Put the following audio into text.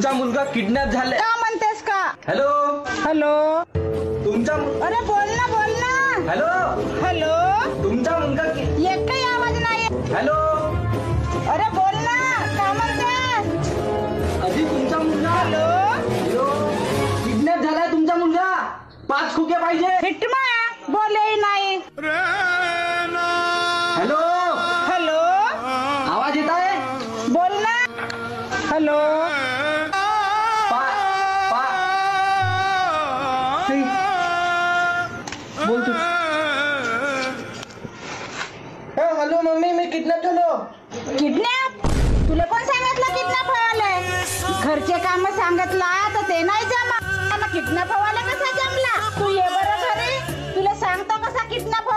तुमचा मुलगा किडनॅप झालाय. का म्हणतेस का? Hello hello. तुमचा अरे बोल ना बोल ना. Hello hello. तुमचा मुलगा एकही आवाज नाही. हॅलो. अरे बोल ना. का म्हणतेस? अजी तुमचा मुलगा. हॅलो. हॅलो. किडनॅप झालाय तुमचा मुलगा. 5 खोके पाहिजे. हिटमा बोले नाही. हॅलो. हॅलो. आवाज येत आहे. बोल ना. हॅलो. बोल तू. हॅलो मम्मी, मी किडनॅप झालो. किडनॅप? तुला कोण सांगितलं किडनॅप व्हायला? घरचे काम सांगितला तर ते नाही जमा. किडनॅप व्हायला कसा जमला? तू ये बरं घरी, तुला सांगतो कसा किडनॅप